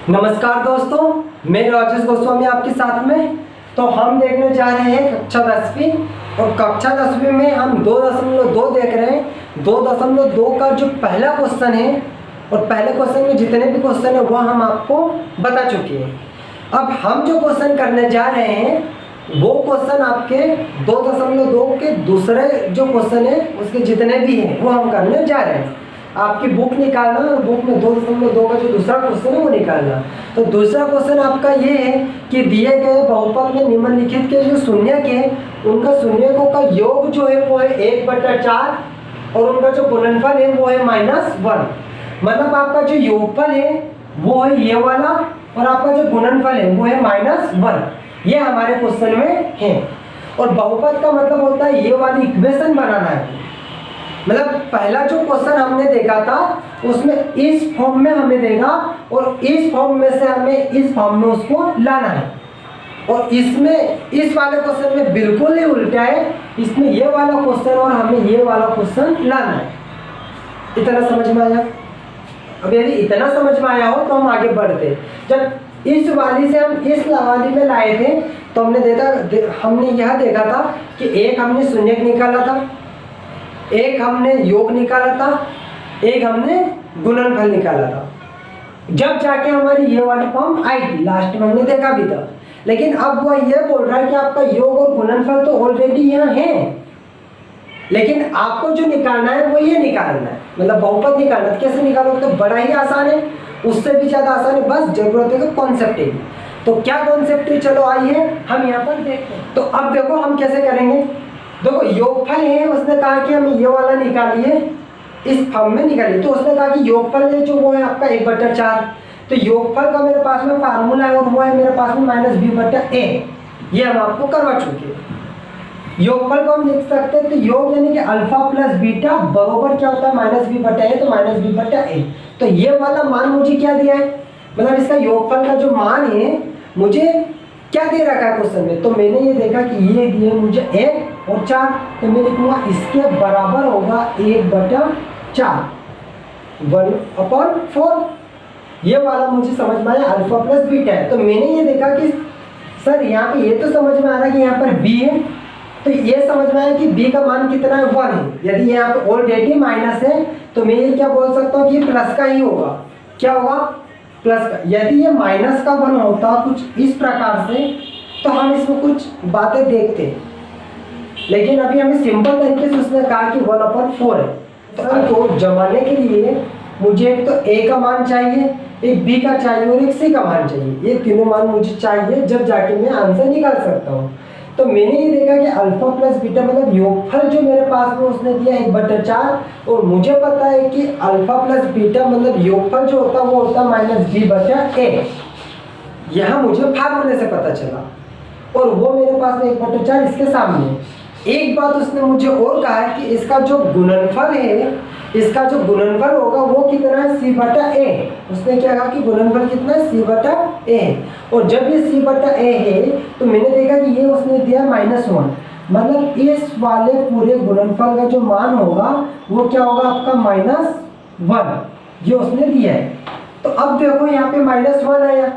नमस्कार दोस्तों, मैं राजेश गोस्वामी आपके साथ में। तो हम देखने जा रहे हैं कक्षा 10वीं और कक्षा 10वीं में हम 2.2 देख रहे हैं। 2.2 का जो पहला क्वेश्चन है और पहले क्वेश्चन में जितने भी क्वेश्चन है वह हम आपको बता चुके हैं। अब हम जो क्वेश्चन करने जा रहे हैं वो क्वेश्चन आपके 2.2 के दूसरे जो क्वेश्चन है उसके जितने भी हैं वो हम करने जा रहे हैं। आपकी बुक निकालना और बुक में 2.2 का जो दूसरा क्वेश्चन है वो निकालना। तो दूसरा क्वेश्चन आपका ये है कि दिए गए बहुपद में निम्नलिखित के जो शून्यक है उनका शून्यकों का योग जो है वो है 1/4 और उनका जो गुणनफल है वो है -1। मतलब आपका जो योगफल है वो है ये वाला और आपका जो गुणनफल है वो है -1। ये हमारे क्वेश्चन में है। और बहुपद का मतलब होता है ये वाली इक्वेशन बनाना है। मतलब पहला जो क्वेश्चन हमने देखा था उसमें इस फॉर्म में हमें देगा और इस फॉर्म में से हमें इस फॉर्म में उसको लाना है। और इसमें इस वाले क्वेश्चन में बिल्कुल ही उल्टा है, इसमें ये वाला क्वेश्चन और हमें ये वाला क्वेश्चन लाना है। इतना समझ में आया? अब यदि इतना समझ में आया हो तो हम आगे बढ़ते। जब इस वाली से हम इस वाली में लाए थे तो हमने यह देखा था कि एक हमने शून्यक निकाला था, एक हमने योग निकाला था, एक हमने गुणनफल निकाला था। जब जाके हमारी ये वाली फॉर्म आई थी, लास्ट में हमने देखा भी था। लेकिन अब वह ये बोल रहा है कि आपका योग और गुणनफल तो ऑलरेडी यहाँ है, लेकिन आपको जो निकालना है वो ये निकालना है, मतलब बहुपद निकालना है। कैसे निकालोगे? तो बड़ा ही आसान है, उससे भी ज्यादा आसान है, बस जरूरत है तो कॉन्सेप्ट है। तो क्या कॉन्सेप्ट है, चलो आइए हम यहाँ पर देखते हैं। तो अब देखो हम कैसे करेंगे। देखो योगफल है, उसने कहा कि हम ये वाला निकालिए, इस फॉर्म में निकालिए। तो उसने कहा कि योगफल है जो वो है आपका 1/4। तो योगफल का मेरे पास में फार्मूला है और वो है मेरे पास में -b/a। ये हम आपको करवा चुके हैं। योगफल को हम लिख सकते हैं तो योग यानी कि अल्फा प्लस बीटा बरोबर क्या होता है -b/a। तो -b/a। तो ये वाला मान मुझे क्या दिया है, मतलब इसका योगफल का जो मान है मुझे क्या दे रखा है क्वेश्चन में। तो मैंने ये देखा कि ये दिए मुझे 1 और 4, तो मैं लिखूंगा इसके बराबर होगा 1/4 1/4। ये वाला मुझे समझ में आया, अल्फा प्लस बीटा है। तो मैंने ये देखा कि सर यहाँ पे ये तो समझ में आ रहा है कि यहाँ पर b है, तो ये समझ में आया कि b का मान कितना है 1 है। यदि यहाँ पे ऑलरेडी माइनस है तो मैं ये क्या बोल सकता हूँ कि ये प्लस का ही होगा। क्या होगा? प्लस का। यदि ये -1 होता कुछ इस प्रकार से तो हम इसमें कुछ बातें देखते, लेकिन अभी हमें सिंपल तरीके से उसने कहा कि 1/4 है। तो जमाने के लिए मुझे एक तो a का मान चाहिए, एक b का चाहिए और एक c का मान चाहिए। ये तीनों मान मुझे चाहिए, जब जाके मैं आंसर निकाल सकता हूँ। तो मैंने ये देखा कि अल्फा प्लस बीटा मतलब योगफल जो मेरे पास में उसने दिया 1/4 और मुझे पता है कि अल्फा प्लस बीटा मतलब योगफल जो होता है वो होता है -b/a। यहाँ मुझे फार्मूले से पता चला और वो मेरे पास में 1/4 इसके सामने। एक बात उसने मुझे और कहा है कि इसका जो गुणनफल है, इसका जो गुणनफल होगा वो कितना है c/a। उसने क्या कहा कि गुणनफल कितना है c/a है। और जब ये c/a है तो मैंने देखा कि ये उसने दिया -1, मतलब इस वाले पूरे गुणनफल का जो मान होगा वो क्या होगा आपका -1, ये उसने दिया है। तो अब देखो यहाँ पे -1 आया।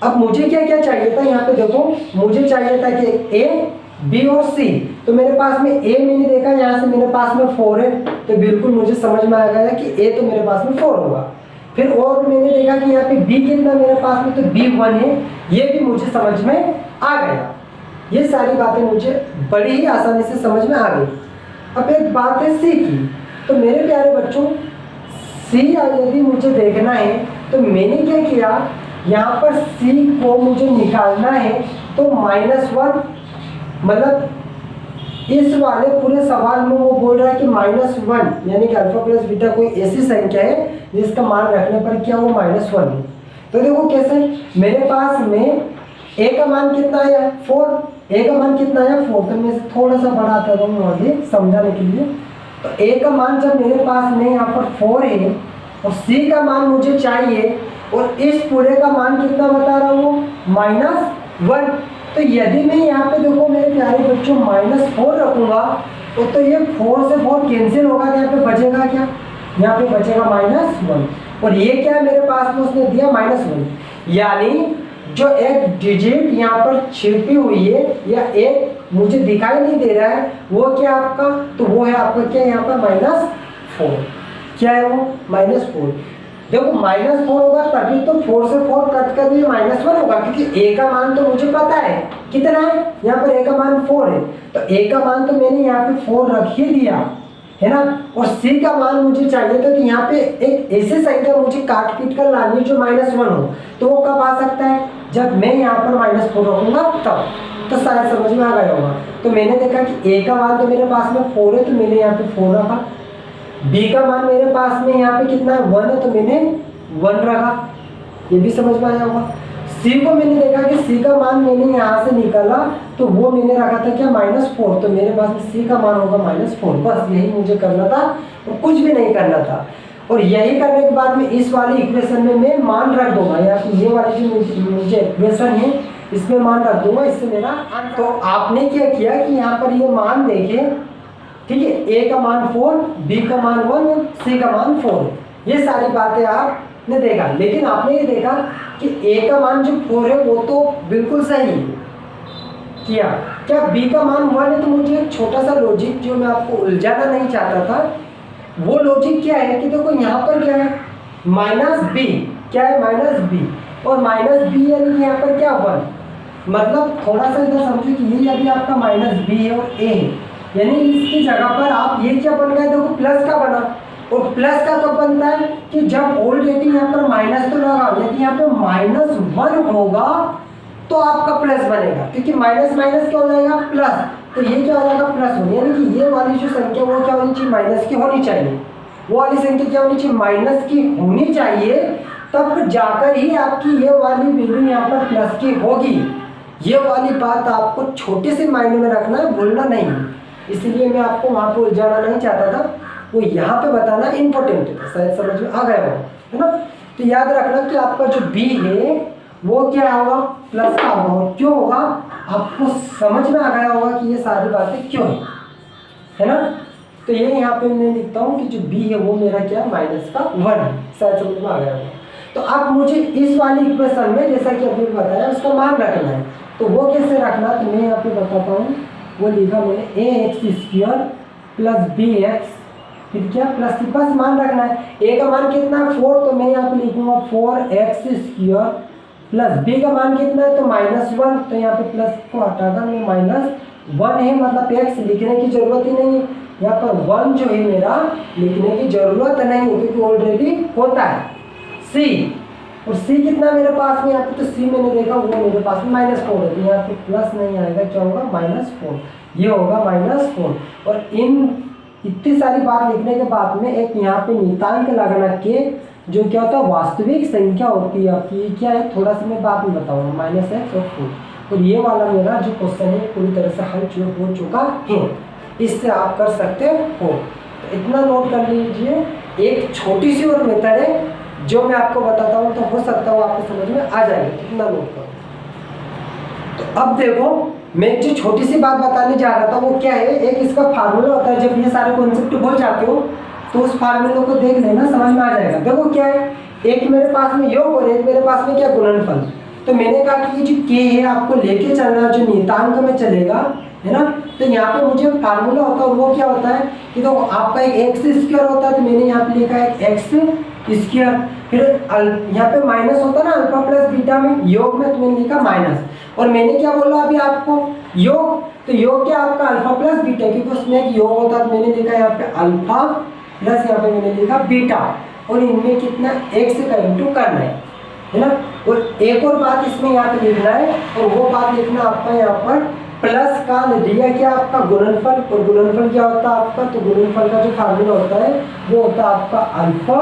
अब मुझे क्या क्या चाहिए था, यहाँ पे देखो मुझे चाहिए था कि a b और c। तो मेरे पास में a मैंने देखा यहाँ से मेरे पास में 4 है, तो बिल्कुल मुझे समझ में आ गया कि a तो मेरे पास में 4 होगा। फिर और मैंने देखा कि यहाँ पे b कितना मेरे पास में, तो b 1 है, ये भी मुझे समझ में आ गया। ये सारी बातें मुझे बड़ी ही आसानी से समझ में आ गई। अब एक बात है c की। तो मेरे प्यारे बच्चों c यदि मुझे देखना है तो मैंने क्या किया, यहाँ पर c को मुझे निकालना है तो -1, मतलब इस वाले पूरे सवाल में वो बोल रहा है कि -1 यानी कि अल्फा प्लस बीटा कोई ऐसी संख्या है जिसका मान रखने पर क्या वो -1 है। तो देखो कैसे, मेरे पास में a का मान कितना आया 4, a का मान कितना आया 4। तो मैं थोड़ा सा बढ़ाता रहूँ आगे समझाने के लिए। तो a का मान जब मेरे पास में यहाँ पर 4 है और c का मान मुझे चाहिए और इस पूरे का मान कितना बता रहा हूँ -1। तो यदि मैं यहाँ पे देखो मेरे प्यारे बच्चों -4 रखूंगा तो ये 4 से 4 कैंसिल होगा, तो यहाँ पे बचेगा क्या, यहाँ पे बचेगा -1। और ये क्या है मेरे पास में उसने दिया -1, यानी जो एक डिजिट यहाँ पर छिपी हुई है या एक मुझे दिखाई नहीं दे रहा है वो क्या आपका, तो वो है आपका क्या यहाँ पर -4। क्या है वो -4। देखो -4 होगा तभी तो 4 से 4 कट कर ये -1 होगा, क्योंकि a का मान तो मुझे पता है कितना है, यहाँ पर a का मान 4 है, तो a का मान तो मैंने यहाँ पे 4 रख ही दिया है ना। और c का मान मुझे चाहिए तो यहाँ पे एक ऐसी संख्या मुझे काट पीट कर लानी जो -1 हो, तो वो कब आ सकता है, जब मैं यहाँ पर -4 रखूंगा तब। तो शायद समझ में आ गया होगा। तो मैंने देखा कि a का मान तो मेरे पास में 4 है, तो मैंने यहाँ पे 4 रखा। b का मान मेरे पास में यहाँ पे कितना है 1 है, तो मैंने 1 रखा। ये भी समझ में आया होगा। c को मैंने देखा कि c का मान मैंने यहाँ से निकाला तो वो मैंने रखा था क्या -4, तो मेरे पास में c का मान होगा -4। बस यही मुझे करना था और कुछ भी नहीं करना था। और यही करने के बाद में इस वाली इक्वेशन में मैं मान रख दूंगा, या फिर ये वाली जो मुझे इक्वेशन है इसमें मान रख दूंगा, इससे मेरा। तो आपने क्या किया कि यहाँ पर ये मान देखे, ठीक है, a का मान 4, b का मान 1 और c का मान 4, ये सारी बातें आपने देखा। लेकिन आपने ये देखा कि a का मान जो 4 है वो तो बिल्कुल सही किया, क्या b का मान 1 है, तो मुझे एक छोटा सा लॉजिक जो मैं आपको उलझाना नहीं चाहता था, वो लॉजिक क्या है कि देखो यहाँ पर क्या है -b, क्या है -b, और -b यानी यहाँ पर क्या 1, मतलब थोड़ा सा इधर समझो कि ये यदि आपका -b है और a है, यानी इसकी जगह पर आप ये क्या बन गया, देखो प्लस का बना। और प्लस का कब बनता है कि जब ऑलरेडी यहाँ पर माइनस तो लगा, यदि यहाँ पे -1 होगा तो आपका प्लस बनेगा, क्योंकि माइनस माइनस क्या हो जाएगा प्लस, तो ये क्या हो जाएगा +1, यानी कि ये वाली जो संख्या वो क्या होनी चाहिए माइनस की होनी चाहिए, वो वाली संख्या क्या होनी चाहिए माइनस की होनी चाहिए, तब जाकर ही आपकी ये वाली वैल्यू यहाँ पर प्लस की होगी। ये वाली बात आपको छोटे से मायने में रखना है, भूलना नहीं। इसलिए मैं आपको वहाँ पर उलझाना नहीं चाहता था, वो यहाँ पे बताना इम्पोर्टेंट है। शायद समझ में आ गया हो, है ना। तो याद रखना कि आपका जो b है वो क्या होगा प्लस का होगा, और क्यों होगा आपको समझ में आ गया होगा कि ये सारी बातें क्यों है ना। तो ये यहाँ पे मैं लिखता हूँ कि जो b है वो मेरा क्या -1 है। शायद समझ में आ गया होगा। तो अब मुझे इस वाली इक्वेशन में जैसा कि अभी बताया उसका मान रखना है, तो वो कैसे रखना, तो मैं यहाँ पे बताता हूँ। वो लिखा मैंने ax² + bx, फिर क्या प्लस बस मान रखना है। a का मान कितना है 4, तो मैं यहाँ पे लिखूंगा 4x² + b का मान कितना है तो -1, तो यहाँ पे प्लस को हटाकर मैं -1 है, मतलब x लिखने की जरूरत ही नहीं है, यहाँ पर 1 जो है मेरा लिखने की जरूरत नहीं है क्योंकि ऑलरेडी होता है। c, और c कितना मेरे पास में, यहाँ पे तो c मैंने देखा वो मेरे पास में -4 है, तो यहाँ पे प्लस नहीं आएगा, क्या होगा -4, ये होगा -4। और इन इतनी सारी बात लिखने के बाद में एक यहाँ पे नियतांक लगाना के जो क्या होता है वास्तविक संख्या होती है आपकी, क्या है थोड़ा सा मैं बाद में बताऊंगा, -x और 4। और ये वाला मेरा जो क्वेश्चन है पूरी तरह से हल हो चुका है, इससे आप कर सकते हो। तो इतना नोट कर लीजिए। एक छोटी सी और मेथड है जो मैं आपको बताता हूँ, तो हो सकता है आपको समझ में आ जाएगा, इतना नोट करो। तो अब देखो मैं जो छोटी सी बात बताने जा रहा था वो क्या है, एक इसका फार्मूला होता है। जब ये सारे कॉन्सेप्ट भूल जाते हो तो उस फार्मूले को देख लेना, समझ में आ जाएगा। देखो क्या है, एक मेरे पास में योग और एक मेरे पास में क्या गुणनफल। तो मैंने कहा कि ये जो k है आपको लेके चलना जो नियतांक में चलेगा, है ना। तो यहाँ पे मुझे फार्मूला होता है वो क्या होता है कि देखो आपका एक x² होता है, तो मैंने यहाँ पे लिखा है x², फिर यहाँ पे माइनस होता है ना अल्फा प्लस बीटा में, योग में तो मैंने लिखा माइनस। और मैंने क्या बोला अभी आपको योग, तो योग क्या आपका अल्फा प्लस बीटा, क्योंकि उसमें एक योग होता है, तो मैंने लिखा यहाँ पे अल्फा प्लस यहाँ पे मैंने लिखा बीटा, और इनमें कितना x का इंटू करना है ना। और एक और बात इसमें यहाँ पे लिखना है, और वो बात लिखना आपका यहाँ पर प्लस का दिया क्या आपका गुणनफल, और गुणनफल क्या होता है आपका, तो गुणनफल का जो फार्मूला होता है वो होता है आपका अल्फा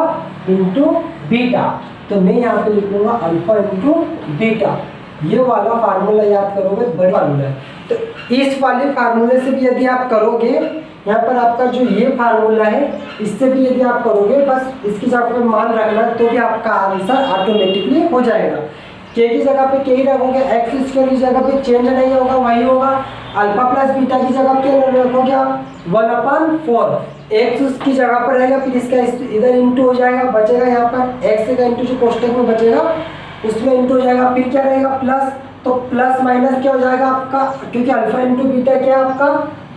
इंटू बीटा। तो मैं यहाँ पे लिखूंगा अल्फा इंटू बीटा, ये वाला फार्मूला याद करोगे, बड़ी फार्मूला है। तो इस वाले फार्मूले से भी यदि आप करोगे, यहाँ पर आपका जो ये फार्मूला है इससे भी यदि आप करोगे, बस इसकी जगह पर मान रखना, तो भी आपका आंसर ऑटोमेटिकली हो जाएगा। के की जगह पे के ही रखोगे, एक्स स्क्वायर की जगह पे चेंज नहीं होगा, वही होगा। अल्फा प्लस बीटा की जगह क्या रखोगे आप, 1/4। एक्स की जगह पर रहेगा, फिर इसका इधर इंटू हो जाएगा, बचेगा यहाँ पर एक्स का इंटू जो कोष्टक में बचेगा उसमें इंटू हो जाएगा, फिर क्या रहेगा प्लस, तो प्लस माइनस क्या हो जाएगा आपका, क्योंकि अल्फा इंटू बीटा क्या है आपका,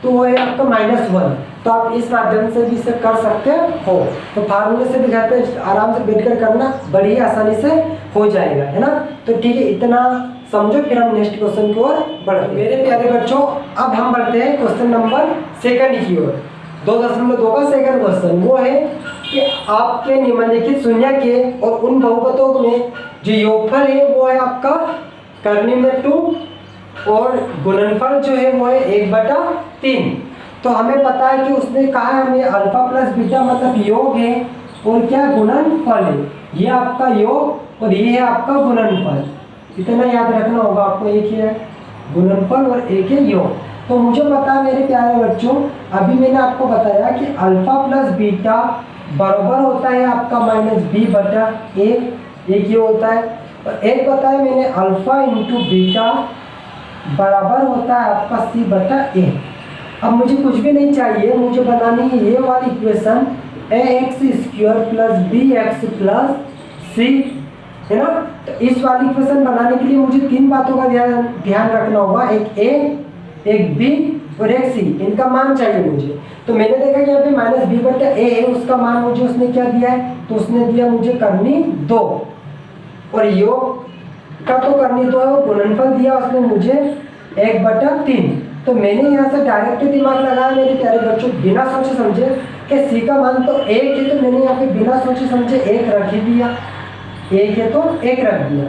तो वो है आपका -1। तो आप इस माध्यम से भी इसे कर सकते हो। तो फार्मूले से भी घर पे आराम से बैठ कर करना बड़ी आसानी से हो जाएगा, है ना। तो ठीक है, इतना समझो, फिर हम नेक्स्ट क्वेश्चन की ओर बढ़ते हैं। मेरे प्यारे बच्चों, अब हम बढ़ते हैं क्वेश्चन नंबर 2 की ओर। 2.2 का सेकंड क्वेश्चन वो है कि आपके निम्नलिखित शून्य के और उन बहुपदों में जो योगफल है वो है आपका करनी में 2 और गुणनफल जो है वो है 1/3। तो हमें पता है कि उसने कहा है हमें अल्फा प्लस बीटा मतलब योग है और क्या गुणनफल है, ये आपका योग और ये है आपका गुणनफल। इतना याद रखना होगा आपको, एक ही है गुणनफल और एक है योग। तो मुझे पता है मेरे प्यारे बच्चों, अभी मैंने आपको बताया कि अल्फा प्लस बीटा बराबर होता है आपका -b/a, एक ये होता है। और एक बताया मैंने अल्फा इंटू बीटा बराबर होता है आपका c/a। अब मुझे कुछ भी नहीं चाहिए, मुझे बनानी है ये वाली equation ax² plus bx plus c, है ना। तो इस वाली इक्वेशन बनाने के लिए मुझे 3 बातों का ध्यान रखना होगा, एक a, एक b और एक c, इनका मान चाहिए मुझे। तो मैंने देखा कि यहाँ पे -b/a है, उसका मान मुझे उसने क्या दिया है, तो उसने दिया मुझे करनी 2 और योग का तो करनी 2 है, वो गुणनफल दिया उसने मुझे 1/3। तो मैंने यहाँ से डायरेक्ट दिमाग लगाया मेरे प्यारे बच्चों, बिना सोचे समझे कि c का मान तो 1 है, तो मैंने यहाँ पे बिना सोचे समझे 1 रख ही दिया, 1 है तो 1 रख दिया।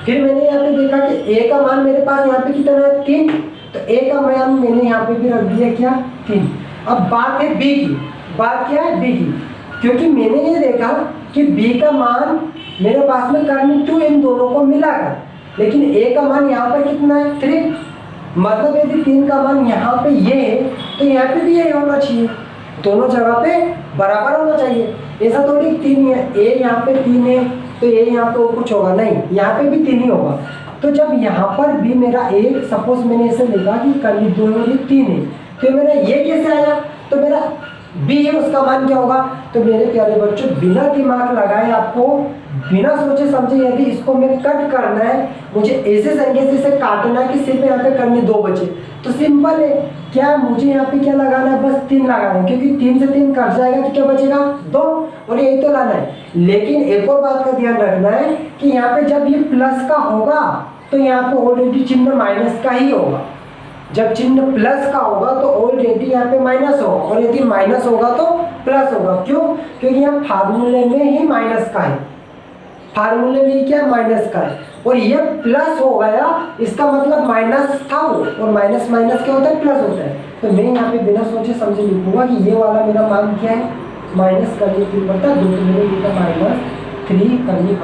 फिर मैंने यहाँ पे देखा कि a का मान मेरे पास यहाँ पे कितना है 3, तो a का मान मैंने यहाँ पे भी रख दिया क्या 3। अब बात है b की, बात क्या है b की, क्योंकि मैंने ये देखा कि b का मान मेरे पास में करनी 2 इन दोनों को मिलाकर, लेकिन a का मान यहाँ पर कितना है 3, मतलब यदि 3 का मान यहाँ पे ये है तो यहाँ पे भी ये होना चाहिए, दोनों जगह पे बराबर होना चाहिए। ऐसा थोड़ी 3 है, a यहाँ पे 3 है तो a यहाँ पे कुछ होगा नहीं, यहाँ पे भी 3 ही होगा। तो जब यहाँ पर भी मेरा a, सपोज मैंने ऐसे लिखा कि करनी 2 और 3 है, तो मेरा ये कैसे आया, तो मेरा b है उसका मान क्या होगा। तो मेरे प्यारे बच्चों, बिना दिमाग लगाए आपको बिना सोचे समझे यदि इसको मैं कट करना है, मुझे ऐसे संख्या से इसे काटना है कि सिर्फ यहाँ पे करनी 2 बचे, तो सिंपल है, क्या मुझे यहाँ पे क्या लगाना है, बस 3 लगाना है, क्योंकि 3 से 3 कट जाएगा तो क्या बचेगा 2, और यही तो लाना है। लेकिन एक और बात का ध्यान रखना है कि यहाँ पे जब ये प्लस का होगा तो यहाँ पे ऑलरेडी चिन्ह माइनस का ही होगा, जब चिन्ह प्लस का होगा तो ऑलरेडी यहाँ पे माइनस होगा, और यदि माइनस होगा तो प्लस होगा। क्यों, क्योंकि यहाँ फार्मूले में ही माइनस का है, फार्मूले में क्या माइनस का है, और ये प्लस हो गया, इसका मतलब माइनस था वो, और माइनस माइनस क्या होता है प्लस होता है। तो मैं यहाँ पे बिना सोचे समझे लिखूंगा कि ये वाला मेरा मान क्या है, माइनस करनी 3/2, तो मैंने लिखा -3 करनी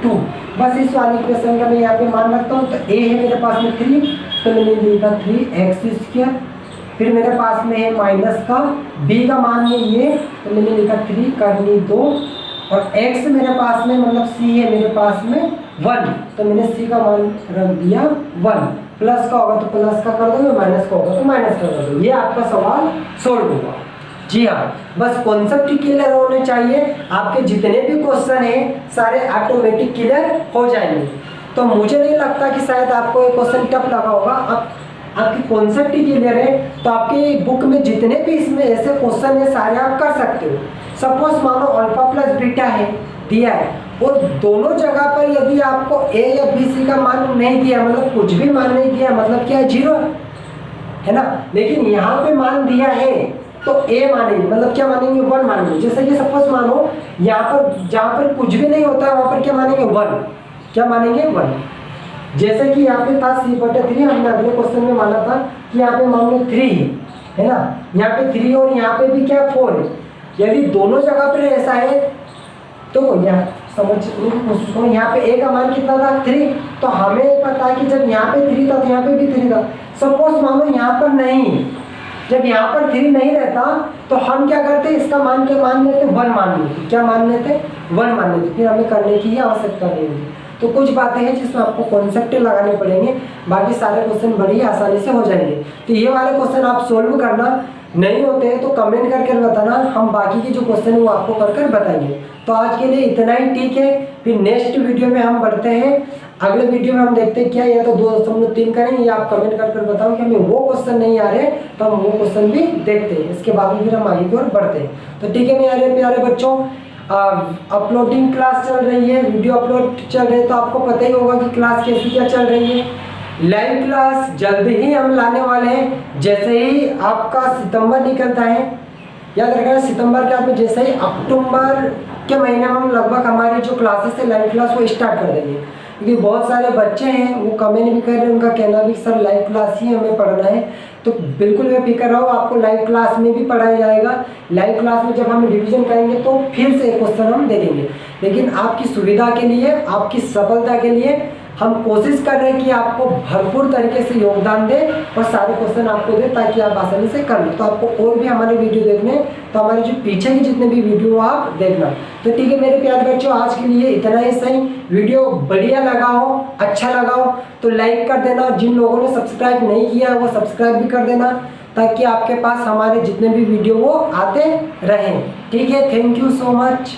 2। बस इस वाली इक्वेशन का मैं यहाँ पे मान रखता हूँ। तो a है मेरे पास में 3, तो मैंने लिखा 3x², फिर मेरे पास में है माइनस का, b का मान है ये, तो मैंने लिखा 3 करनी 2, और x मेरे पास में मतलब c है मेरे पास में 1, तो मैंने c का मान रख दिया 1। प्लस का होगा तो प्लस का कर दोगे, माइनस का होगा तो माइनस का कर दोगे, ये आपका सवाल सोल्व होगा। जी हाँ, बस कॉन्सेप्ट क्लियर होने चाहिए, आपके जितने भी क्वेश्चन हैं सारे ऑटोमेटिक क्लियर हो जाएंगे। तो मुझे नहीं लगता कि शायद आपको ये क्वेश्चन टफ लगा होगा। अब आपकी कॉन्सेप्ट ही क्लियर है तो आपकी बुक में जितने भी इसमें ऐसे क्वेश्चन है सारे आप कर सकते हो। सपोज मानो अल्फा प्लस बीटा है दिया है, और दोनों जगह पर यदि आपको a या b c का मान नहीं दिया, मतलब कुछ भी मान नहीं दिया, मतलब क्या है 0 है ना, लेकिन यहाँ पे मान दिया है तो a मानेंगे, मतलब क्या मानेंगे 1 मानेंगे। जैसे कि सपोज मानो यहाँ पर जहाँ पर कुछ भी नहीं होता है वहाँ पर क्या मानेंगे 1, क्या मानेंगे 1। जैसे कि यहाँ पे था c/3, हमने अगले क्वेश्चन में माना था कि यहाँ पे मान लो 3 है ना, यहाँ पे 3 और यहाँ पे भी क्या 4 है। यदि दोनों जगह पर ऐसा है तो यहाँ समझने की कोशिश करो, यहाँ पे a का मान कितना था 3, तो हमें पता है कि जब यहाँ पे 3 था तो यहाँ पे भी 3 था। सपोज मानो यहाँ पर नहीं, जब यहाँ पर 3 नहीं रहता तो हम क्या करते, इसका मान लेते 1 मान लेते, क्या मान लेते 1 मान लेते, फिर हमें करने की आवश्यकता नहीं होगी। तो कुछ बातें हैं जिसमें आपको कॉन्सेप्ट लगाने पड़ेंगे, बाकी सारे क्वेश्चन बड़ी आसानी से हो जाएंगे। तो ये वाले क्वेश्चन आप सोल्व करना, नहीं होते हैं तो कमेंट करके बताना, हम बाकी के जो क्वेश्चन है वो आपको कर बताएंगे। तो आज के लिए इतना ही, ठीक है। फिर नेक्स्ट वीडियो में हम बढ़ते हैं, अगले वीडियो में हम देखते हैं क्या या तो 2.3 करें, या आप कमेंट कर बताओ कि हमें वो क्वेश्चन नहीं आ रहे तो हम वो क्वेश्चन भी देखते हैं, इसके बाद भी फिर हम आगे की ओर बढ़ते हैं। तो ठीक है मेरे प्यारे बच्चों, अपलोडिंग क्लास चल रही है, वीडियो अपलोड चल रहे हैं, तो आपको पता ही होगा कि क्लास कैसी क्या चल रही है। लाइव क्लास जल्द ही हम लाने वाले हैं, जैसे ही आपका सितंबर निकलता है, याद रखना सितंबर के बाद जैसे ही अक्टूबर के महीने में हम लगभग हमारी जो क्लासेस है लाइव क्लास वो स्टार्ट कर देंगे, क्योंकि बहुत सारे बच्चे हैं वो कमेंट भी कर रहे हैं, उनका कहना भी सर लाइव क्लास ही हमें पढ़ना है। तो बिल्कुल बेफिक्र रहो, आपको लाइव क्लास में भी पढ़ाया जाएगा। लाइव क्लास में जब हम रिवीजन करेंगे तो फिर से एक क्वेश्चन हम दे देंगे, लेकिन आपकी सुविधा के लिए, आपकी सफलता के लिए हम कोशिश कर रहे हैं कि आपको भरपूर तरीके से योगदान दें और सारे क्वेश्चन आपको दें ताकि आप आसानी से कर लें। तो आपको और भी हमारे वीडियो देखने, तो हमारे जो पीछे की जितने भी वीडियो आप देखना। तो ठीक है मेरे प्यारे बच्चों, आज के लिए इतना ही सही। वीडियो बढ़िया लगा हो, अच्छा लगा हो तो लाइक कर देना, जिन लोगों ने सब्सक्राइब नहीं किया है वो सब्सक्राइब भी कर देना, ताकि आपके पास हमारे जितने भी वीडियो वो आते रहें। ठीक है, थैंक यू सो मच।